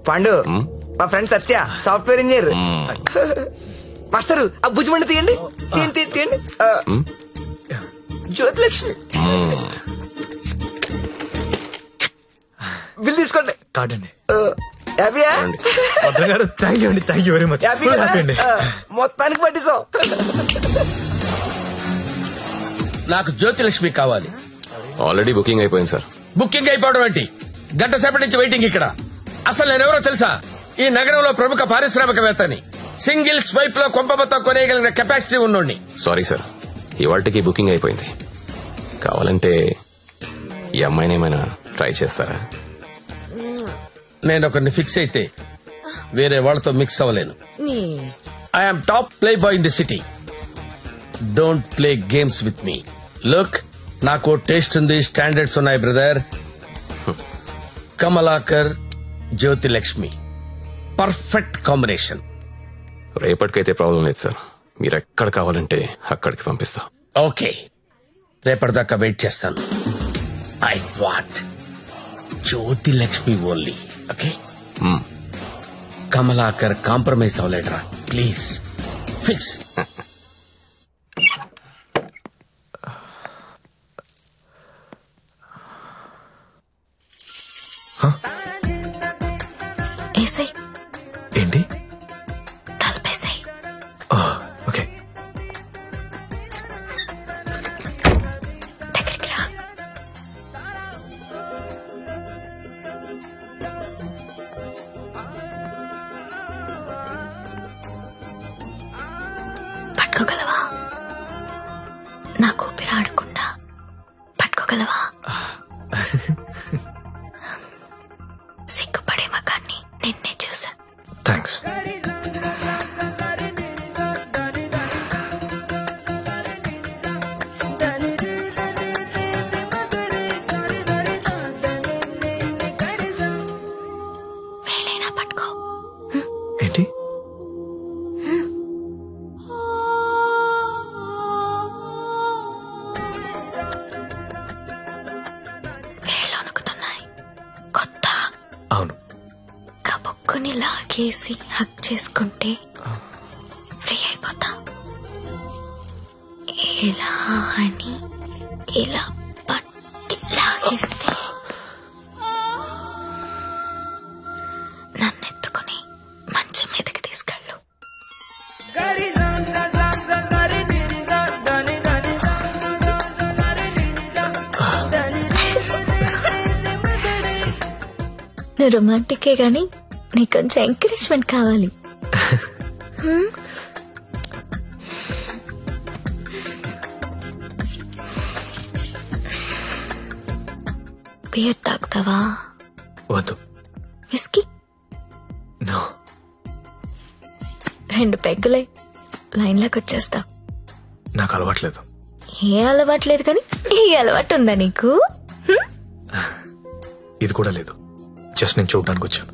పండు మా ఫ్రెండ్ సత్య software engineer. Master ఆ భుజమండి తీయండి తీయండి తీయండి. జ్యోతిలక్ష్మి బిల్ తీసుకోండి. కాదండి థ్యాంక్ యూ వెరీ మచ్. మొత్తానికి పట్టిస్తాం. నాకు జ్యోతిలక్ష్మి కావాలి. ఆల్రెడీ బుకింగ్ అయిపోయింది సార్. బుకింగ్ అయిపోవడం ఏంటి? గంట సేపటి నుంచి వెయిటింగ్ ఇక్కడ. అసలు నేనెవరో తెలుసా? ఈ నగరంలో ప్రముఖ పారిశ్రామికవేత్తని. సింగిల్ స్వైప్ లో కొంప మొత్తం కొనేయగలిగిన కెపాసిటీ ఉన్నోడిని. సారీ సార్, ఇవాళకి బుకింగ్ అయిపోయింది. కావాలంటే ఈ అమ్మాయిని ఏమైనా ట్రై చేస్తారా? నేను ఒకరిని ఫిక్స్ అయితే వేరే వాళ్ళతో మిక్స్ అవ్వలేను. I'm top playboy in the city. Don't play games with me. Look, నాకు టేస్ట్ ఉంది, స్టాండర్డ్స్ ఉన్నాయి brother. Kamalakar, Jyothilakshmi, perfect combination. రేపటికైతే ప్రాబ్లం లేదు సార్, మీరు ఎక్కడ కావాలంటే అక్కడికి పంపిస్తా. ఓకే, రేపటిదాకా వెయిట్ చేస్తాను. I want Jyothilakshmi only. Okay, Kamalakar compromise అవ్వలేడరా ప్లీజ్. ఫిక్స్. ఏంటి? తలపేసాయి. ఓకే. దగ్గరికి రా. పట్టుకోగలవా? నాకు ఊపిరి ఆడకుండా పట్టుకోగలవా? సిగ్గుపడే మగాన్ని నిన్నే చూసా. థ్యాంక్స్. వేలైనా పట్టుకో. ఏంటి? వేళ్ళు వణుకుతున్నాయి. కొత్త. అవును. కబుక్కుని లాగేసి హక్ చేసుకుంటే ఫ్రీ అయిపోతా. ఇలా అని ఇలా పట్టి లాగేస్తే నన్నెత్తుకుని మంచం మీదకి తీసుకెళ్ళు. నువ్వు రొమాంటికే గాని నీకు కొంచెం ఎంకరేజ్మెంట్ కావాలి. బియర్ తాగుతావా? వద్దు. విస్కీ? నో. 2 పెగ్గులే లైన్లోకి వచ్చేస్తా. నాకు అలవాట్లేదు. ఏ అలవాట్లేదు కానీ ఈ అలవాటు ఉందా నీకు? ఇది కూడా లేదు. జస్ట్ నేను చూడడానికి వచ్చాను.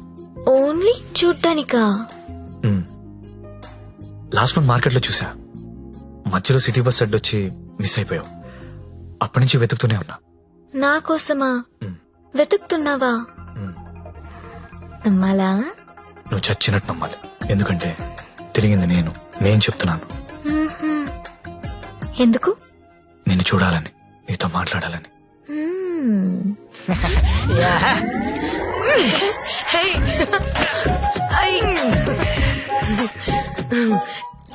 ఓన్లీ చూడ్డానికా? లాస్ట్ మంత్ మార్కెట్ లో చూసా. మధ్యలో సిటీ బస్ అడ్డొచ్చి మిస్ అయిపోయావు. అప్పటి నుంచి వెతుకుతూనే ఉన్నా. నా కోసమా వెతుకుతున్నావా? నమ్మాలా? నువ్వు చచ్చినట్టు నమ్మాలి. ఎందుకంటే తిరిగింది నేను చెప్తున్నాను. ఎందుకు? నిన్ను చూడాలని, నీతో మాట్లాడాలని.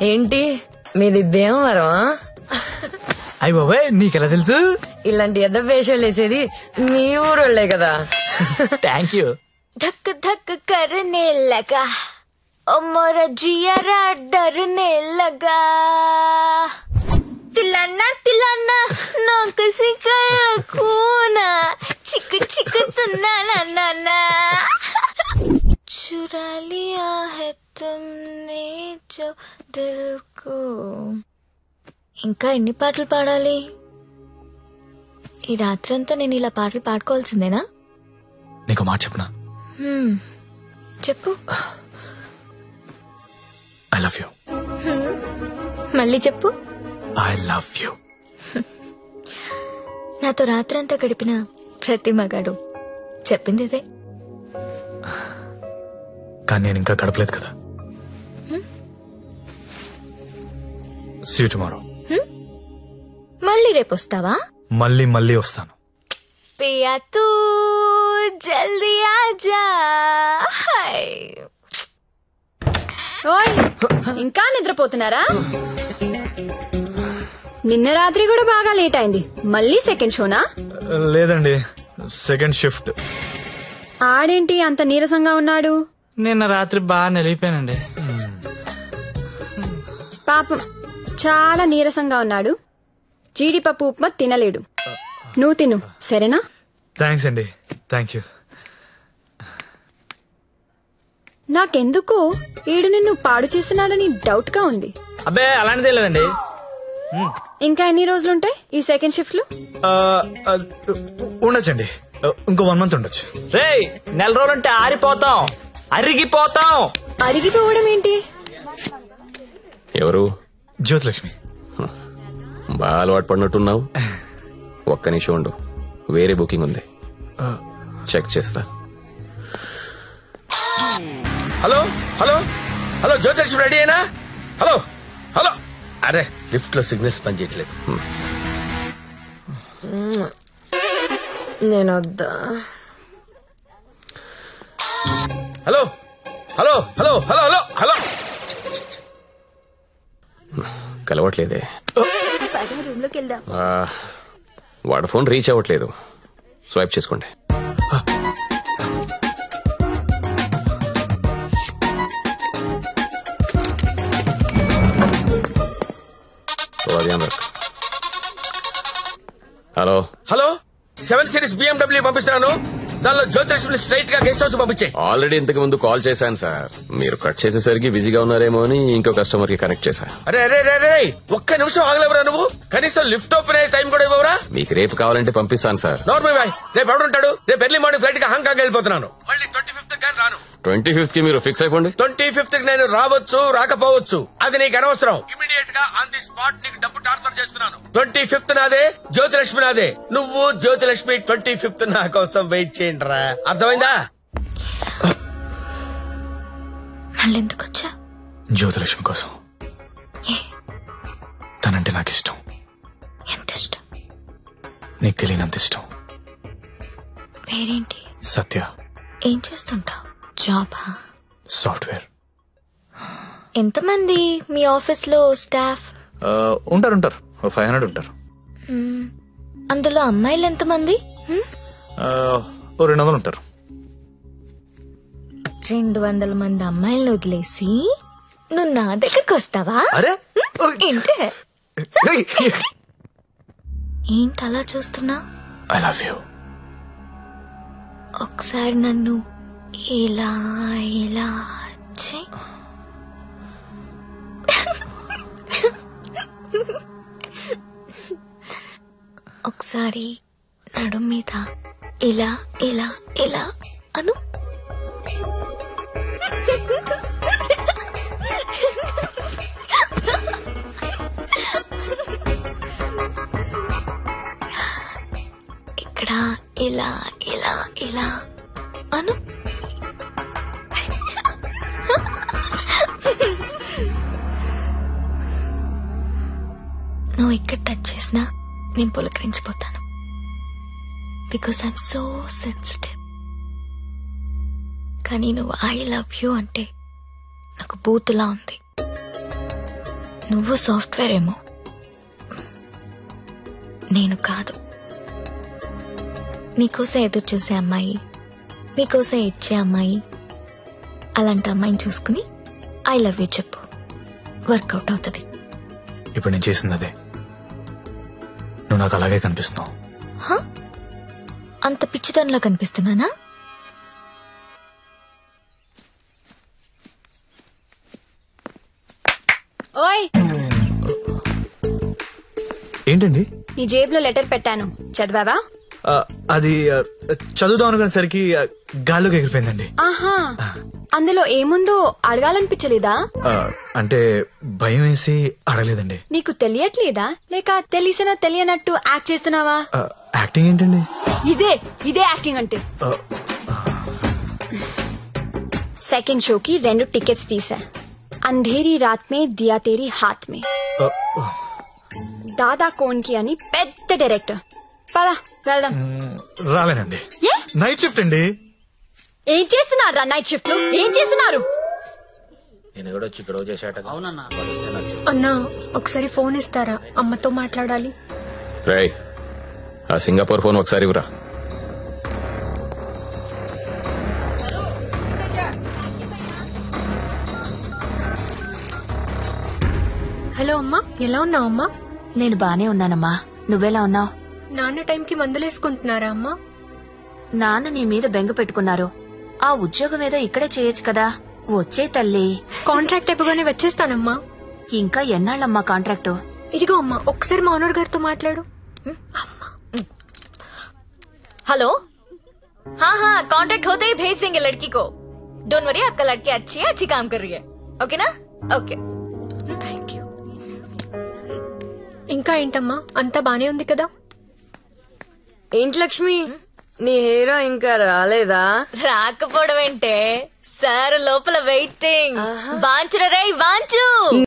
ఏంటి మీది భీమవరం? అయ్య బాబాయ్, నీకెలా తెలుసు? ఇలాంటి ఎద్ద వేషాలు వేసేది మీ ఊరోళ్లే కదా. Thank you. धक धक करने लगा ओ मोरा जियारा डरने लगा. तिलाना तिलाना ना किसी कर खूना चिक चिक तना ना ना ना चुरा लिया है तुमने जो दिल को. ఇంకా ఎన్ని పాటలు పాడాలి? ఈ రాత్రంతా నేను ఇలా పాటలు పాడుకోవాల్సిందేనా? నీకు మాట చెప్పనా? చెప్పు. I love you. మళ్ళీ చెప్పు. I love you. నాతో రాత్రంతా గడిపిన ప్రతి మగాడు చెప్పింది ఇదే. కానీ నేను ఇంకా గడపలేదు కదా. See you tomorrow. మళ్ళీ రేపు వస్తావా? మళ్ళీ వస్తాను. పియా తూ జల్దీ ఆజా. ఓయ్ ఇంకా నిద్రపోతున్నారా? నిన్న రాత్రి కూడా బాగా లేట్ అయింది. మళ్ళీ సెకండ్ షోనా? లేదండి, సెకండ్ షిఫ్ట్. ఆడేంటి అంత నీరసంగా ఉన్నాడు? నిన్న రాత్రి బాగా నిలిపోయానండి. పాపం చాలా నీరసంగా ఉన్నాడు. జీడిపప్పు ఉప్మా తినలేడు. నువ్వు తిను సరేనా? థ్యాంక్స్ అండి. Thank you. నాకెందుకో ఈడు నిన్ను పాడు చేస్తున్నాడని డౌట్ గా ఉంది. అబ్బే అలాంటిదే లేదండి. ఇంకా ఎన్ని రోజులుంటాయి ఈ సెకండ్ షిఫ్ట్ లో? ఉండొచ్చండి, ఇంకో 1 month ఉండొచ్చు. రేయ్, నెల రోజులంటే ఆరిపోతాం, అరిగిపోతాం. అరిగిపోవడం ఏంటి? ఎవరు? జ్యోతిలక్ష్మి. బాగా అలవాటు పడినట్టున్నావు. ఒక్క నిమిషం ఉండు, వేరే బుకింగ్ ఉంది, చెక్ చేస్తా. Hello hello hello Jyothilakshmi ready అయినా? Hello hello. అరే లిఫ్ట్ లో సిగ్నల్స్ పనిచేయట్లేదు. నేను వద్దా? Hello hello hello hello hello hello. కలవట్లేదే. రూమ్ లోకి వెళ్దాం. వాడు ఫోన్ రీచ్ అవ్వట్లేదు. స్వైప్ చేసుకోండి. హలో హలో 7 Series BMW పంపిస్తున్నాను. దానిలో జ్యోతిలక్ష్మి స్ట్రైట్ గా గెస్ట్ హౌస్ పంపించే. ఆల్రెడీ ఇంతకు ముందు కాల్ చేశాను సార్. మీరు కట్ చేసేసరికి బిజీగా ఉన్నారేమో అని ఇంకో కస్టమర్ కి కనెక్ట్ చేశా. అరే అరే అరే ఒక్క నిమిషం ఆగలేవరా నువ్వు? కనీసం లిఫ్ట్ ఓపెన్ అయ్యే టైం కూడా ఇవ్వరా? మీకు రేపు కావాలంటే పంపిస్తాను సార్. నార్మల్ బాయ్, రేపు ఎవడుంటాడు? రేపు ఎర్లీ మార్నింగ్ ఫ్లైట్ గా హాంకాంగ్ వెళ్ళిపోతున్నాను. మళ్ళీ 25th కానీ రాను. 25th మీరు ఫిక్స్ అయిపోండి. 25th నేను రావచ్చు రాకపోవచ్చు, అది నీకు అనవసరం. ఇమీడియట్ గా ఆన్ ది స్పాట్ నీకు డబ్బు ట్రాన్స్ఫర్ చేస్తున్నాను. 25th నాదే, జ్యోతిలక్ష్మి నాదే. నువ్వు జ్యోతిలక్ష్మి 25th నా కోసం వెయిట్ చేయండి రా. అర్థమైందా? మళ్ళీ ఎందుకు వచ్చా? జ్యోతిలక్ష్మి కోసం. తనంటే నాకు ఇష్టం. ఎంత ఇష్టం? నీకు తెలియనంత ఇష్టం. పేరేంటి? సత్య. ఏం చేస్తుంటావు? జాబా? సాఫ్ట్వేర్. ఎంతమంది మీ ఆఫీస్ లో స్టాఫ్? ఉంటారు 500 ఉంటారు. అందులో అమ్మాయిలు ఎంతమంది? 200 ఉంటారు. 200 మంది అమ్మాయిలను వదిలేసి నువ్వు నా దగ్గరకు వస్తావా? అరే ఏంటి ఏంటి అలా చూస్తున్నా? I love you. ఒకసారి నన్ను ఇలా ఇలా చెయ్. ఒకసారి నడు మీద ఇలా ఇలా ఇలా అను. ఇక్కడ ఇలా ఇలా ఇలా అను. నువ్వు ఇక్కడ టచ్ చేసినా నేను పులకరించిపోతాను. Because I'm so sensitive. కానీ నువ్వు ఐ లవ్ యూ అంటే నాకు బూతులా ఉంది. నువ్వు సాఫ్ట్వేర్ ఏమో, నేను కాదు. నీకోసం ఎదురు చూసే అమ్మాయి, నీకోసం ఇచ్చే అమ్మాయి, అలాంటి అమ్మాయిని చూసుకుని ఐ లవ్ యూ చెప్పు, వర్కౌట్ అవుతుంది. ఇప్పుడు నేను చేసింది అదే. నువ్వు నాకు అలాగే కనిపిస్తున్నావు. అంత పిచ్చితనంలా కనిపిస్తున్నానా? ఓయ్ ఏంటండి? నీ జేబులో లెటర్ పెట్టాను, చదివావా? అది చదువుదాం అనుకునేసరికి గాల్లోకి ఎగిరిపోయిందండి. ఆహా, అందులో ఏముందో అడగాలనిపించలేదా? అంటే భయం వేసి అడగలేదండి. నీకు తెలియట్లేదా, లేక తెలిసినా తెలియనట్టు యాక్ట్ చేస్తున్నావా? యాక్టింగ్ ఏంటండి? ఇదే యాక్టింగ్ అంటే. సెకండ్ షోకి 2 టికెట్స్ తీసా. అంధేరి రాత్ మే దియా తేరీ హాత్ మే. దాదా కోన్కి అని పెద్ద డైరెక్టర్. పదా వెళ్దాం. రాలేనండి, ఏ నైట్ షిఫ్ట్ అండి. ఏం చేస్తున్నారు నైట్ షిఫ్ట్ లో? ఏం చేస్తున్నారు? నేను కూడా వచ్చి ఇక్కడ చేశాట. అన్నా ఒకసారి ఫోన్ ఇస్తారా, అమ్మతో మాట్లాడాలి. రేయ్, ఆ సింగపూర్ ఫోన్ ఒకసారి ఇవ్వరా. హలో అమ్మా, ఎలా ఉన్నావు అమ్మా? నేను బానే ఉన్నానమ్మా, నువ్వెలా ఉన్నావు? నాన్న టైంకి మందులేసుకుంటున్నారా అమ్మా? నాన్న నీ మీద బెంగ పెట్టుకున్నారు. ఆ ఉద్యోగం ఏదో ఇక్కడే చేయొచ్చు కదా. వచ్చే తల్లి. కాంట్రాక్ట్ అయిపోగానే వచ్చేస్తానమ్మా. ఇంకా ఎన్నాళ్ళమ్మా కాంట్రాక్టు? ఇదిగో అమ్మా, ఒకసారి మా ఓనర్ గారితో మాట్లాడు. हेलो, हाँ हाँ कॉन्ट्रैक्ट होते ही भेज देंगे लड़की को. डोंट वरी, आपका लड़की अच्छी है, अच्छी काम कर रही है. ओके ना? Okay, thank you. ఇంకా ఏంటమ్మా, అంతా బానే ఉంది కదా? ఏంటి లక్ష్మి, నీ హీరో ఇంకా రాలేదా? రాకపోవడం ఏంటే, సార్ లోపల వెయిటింగ్. వాంచురా రే వాంచు.